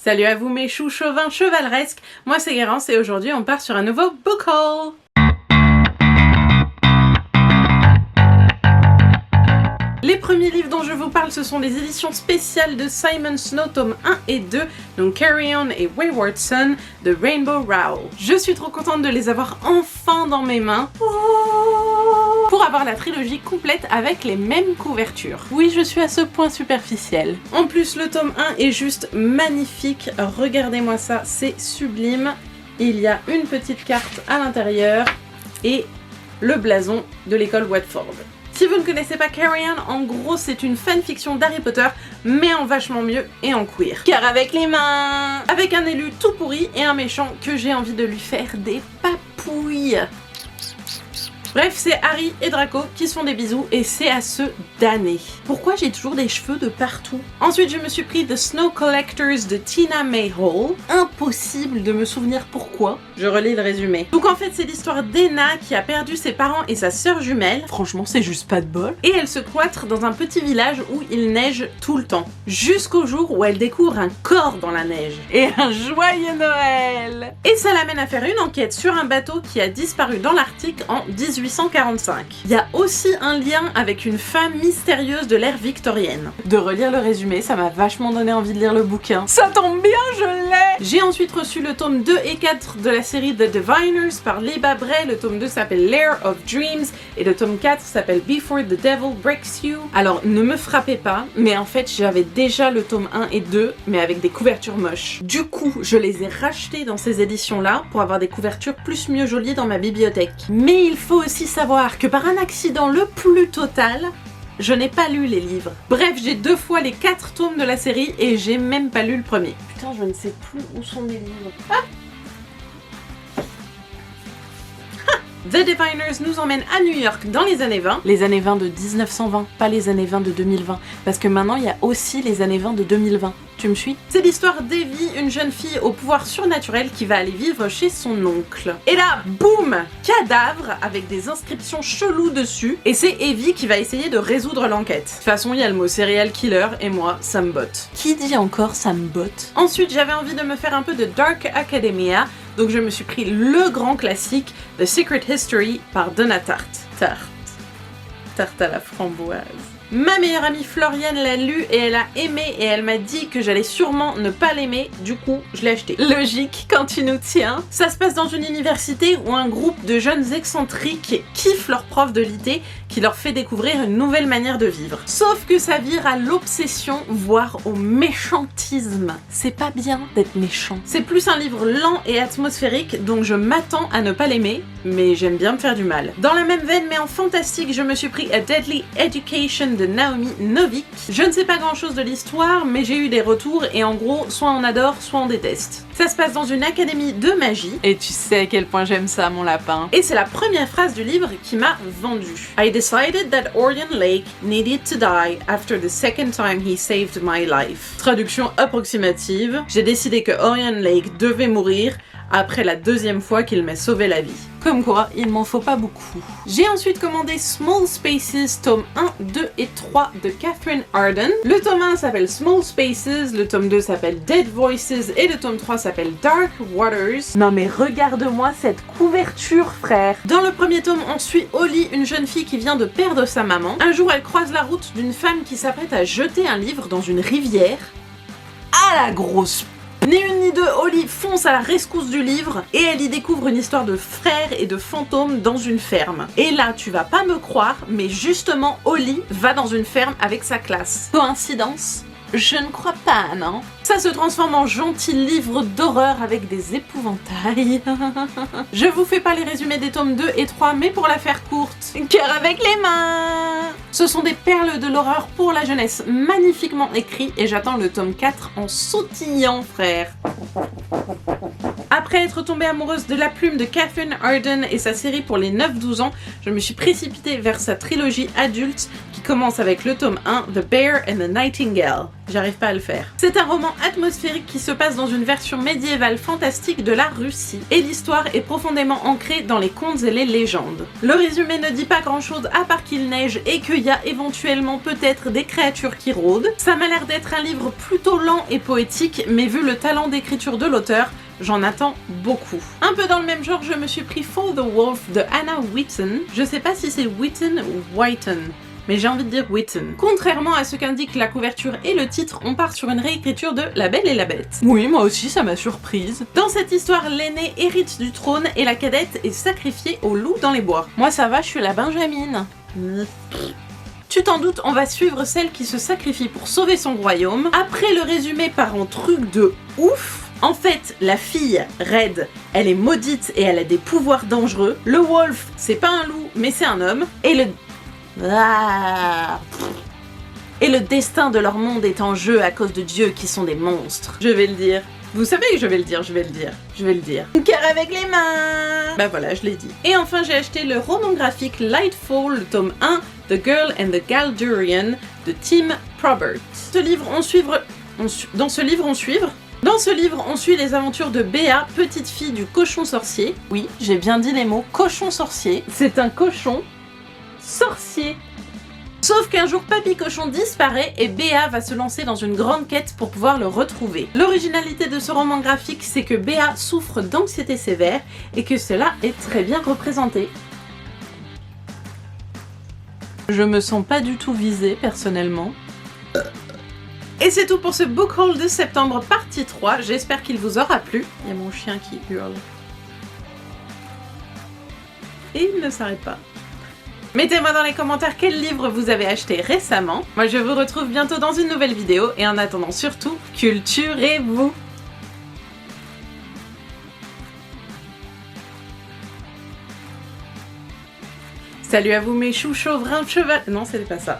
Salut à vous mes choux chauvins chevaleresques, moi c'est Guérance et aujourd'hui on part sur un nouveau book haul. Les premiers livres dont je vous parle, ce sont les éditions spéciales de Simon Snow, tomes 1 et 2, donc Carry On et Wayward Son de Rainbow Rowell. Je suis trop contente de les avoir enfin dans mes mains. Pour avoir la trilogie complète avec les mêmes couvertures. Oui, je suis à ce point superficielle. En plus, le tome 1 est juste magnifique. Regardez-moi ça, c'est sublime. Il y a une petite carte à l'intérieur et le blason de l'école Watford. Si vous ne connaissez pas Carry On, en gros c'est une fanfiction d'Harry Potter, mais en vachement mieux et en queer. Car avec les mains, avec un élu tout pourri et un méchant que j'ai envie de lui faire des papouilles. Bref, c'est Harry et Draco qui se font des bisous et c'est à se damner. Pourquoi j'ai toujours des cheveux de partout? Ensuite, je me suis pris The Snow Collectors de Tina May Hall. Impossible de me souvenir pourquoi. Je relis le résumé. Donc en fait, c'est l'histoire d'Enna qui a perdu ses parents et sa sœur jumelle. Franchement, c'est juste pas de bol. Et elle se cloître dans un petit village où il neige tout le temps. Jusqu'au jour où elle découvre un corps dans la neige. Et un joyeux Noël! Et ça l'amène à faire une enquête sur un bateau qui a disparu dans l'Arctique en 1845. Il y a aussi un lien avec une femme mystérieuse de l'ère victorienne. De relire le résumé, ça m'a vachement donné envie de lire le bouquin. Ça tombe bien, je l'ai! J'ai ensuite reçu le tome 2 et 4 de la série The Diviners par Leba Bray. Le tome 2 s'appelle Lair of Dreams et le tome 4 s'appelle Before the Devil Breaks You. Alors, ne me frappez pas, mais en fait, j'avais déjà le tome 1 et 2, mais avec des couvertures moches. Du coup, je les ai rachetés dans ces éditions-là pour avoir des couvertures plus mieux jolies dans ma bibliothèque. Mais il faut aussi savoir que par un accident le plus total, je n'ai pas lu les livres. Bref, j'ai 2 fois les 4 tomes de la série et j'ai même pas lu le premier. Putain, je ne sais plus où sont mes livres. Ah! The Diviners nous emmène à New York dans les années 20. Les années 20 de 1920, pas les années 20 de 2020. Parce que maintenant, il y a aussi les années 20 de 2020. Tu me suis? C'est l'histoire d'Evie, une jeune fille au pouvoir surnaturel qui va aller vivre chez son oncle. Et là, boum! Cadavre avec des inscriptions cheloues dessus. Et c'est Evie qui va essayer de résoudre l'enquête. De toute façon, il y a le mot serial killer et moi, ça me botte. Qui dit encore ça me botte? Ensuite, j'avais envie de me faire un peu de Dark Academia. Donc je me suis pris le grand classique The Secret History par Donna Tartt. Tarte à la framboise. Ma meilleure amie Floriane l'a lu et elle a aimé et elle m'a dit que j'allais sûrement ne pas l'aimer, du coup je l'ai acheté. Logique quand tu nous tiens. Ça se passe dans une université où un groupe de jeunes excentriques kiffent leur prof de l'IT qui leur fait découvrir une nouvelle manière de vivre. Sauf que ça vire à l'obsession, voire au méchantisme. C'est pas bien d'être méchant. C'est plus un livre lent et atmosphérique, donc je m'attends à ne pas l'aimer, mais j'aime bien me faire du mal. Dans la même veine, mais en fantastique, je me suis pris A Deadly Education de Naomi Novik. Je ne sais pas grand chose de l'histoire, mais j'ai eu des retours et en gros, soit on adore, soit on déteste. Ça se passe dans une académie de magie. Et tu sais à quel point j'aime ça, mon lapin. Et c'est la première phrase du livre qui m'a vendu. I decided that Orion Lake needed to die after the second time he saved my life. Traduction approximative. J'ai décidé que Orion Lake devait mourir après la 2e fois qu'il m'a sauvé la vie. Comme quoi, il m'en faut pas beaucoup. J'ai ensuite commandé Small Spaces, tome 1, 2 et 3 de Catherine Arden. Le tome 1 s'appelle Small Spaces, le tome 2 s'appelle Dead Voices et le tome 3 s'appelle Dark Waters. Non mais regarde-moi cette couverture, frère! Dans le premier tome, on suit Holly, une jeune fille qui vient de perdre sa maman. Un jour, elle croise la route d'une femme qui s'apprête à jeter un livre dans une rivière. À la grosse Ni une ni deux, Holly fonce à la rescousse du livre et elle y découvre une histoire de frères et de fantômes dans une ferme. Et là, tu vas pas me croire, mais justement, Holly va dans une ferme avec sa classe. Coïncidence? Je ne crois pas, non? Ça se transforme en gentil livre d'horreur avec des épouvantails. Je vous fais pas les résumés des tomes 2 et 3, mais pour la faire courte, cœur avec les mains! Ce sont des perles de l'horreur pour la jeunesse, magnifiquement écrits, et j'attends le tome 4 en sautillant, frère. Après être tombée amoureuse de la plume de Catherine Arden et sa série pour les 9-12 ans, je me suis précipitée vers sa trilogie adulte qui commence avec le tome 1, The Bear and the Nightingale. J'arrive pas à le faire. C'est un roman atmosphérique qui se passe dans une version médiévale fantastique de la Russie, et l'histoire est profondément ancrée dans les contes et les légendes. Le résumé ne dit pas grand chose à part qu'il neige et qu'il y a éventuellement peut-être des créatures qui rôdent. Ça m'a l'air d'être un livre plutôt lent et poétique, mais vu le talent d'écriture de l'auteur, j'en attends beaucoup. Un peu dans le même genre, je me suis pris For the Wolf de Anna Whitten. Je sais pas si c'est Whitten ou Whiten, mais j'ai envie de dire Whitten. Contrairement à ce qu'indiquent la couverture et le titre, on part sur une réécriture de La Belle et la Bête. Oui, moi aussi, ça m'a surprise. Dans cette histoire, l'aînée hérite du trône et la cadette est sacrifiée au loup dans les bois. Moi ça va, je suis la Benjamine. Tu t'en doutes, on va suivre celle qui se sacrifie pour sauver son royaume. Après le résumé par un truc de ouf, en fait, la fille, Red, elle est maudite et elle a des pouvoirs dangereux. Le Wolf, c'est pas un loup, mais c'est un homme. Et le destin de leur monde est en jeu à cause de dieux qui sont des monstres. Je vais le dire. Vous savez que je vais le dire. Cœur avec les mains. Bah voilà, je l'ai dit. Et enfin, j'ai acheté le roman graphique Lightfall, le tome 1, The Girl and the Galdurian, de Tim Probert. Dans ce livre, on suit les aventures de Béa, petite fille du cochon sorcier. Oui, j'ai bien dit les mots cochon sorcier. C'est un cochon sorcier. Sauf qu'un jour, Papy Cochon disparaît et Béa va se lancer dans une grande quête pour pouvoir le retrouver. L'originalité de ce roman graphique, c'est que Béa souffre d'anxiété sévère et que cela est très bien représenté. Je me sens pas du tout visée, personnellement. Et c'est tout pour ce book haul de septembre partie 3, j'espère qu'il vous aura plu. Il y a mon chien qui hurle. Et il ne s'arrête pas. Mettez-moi dans les commentaires quel livre vous avez acheté récemment. Moi je vous retrouve bientôt dans une nouvelle vidéo et en attendant surtout, culturez-vous! Salut à vous mes choux, chauvrins, cheval... Non, c'était pas ça.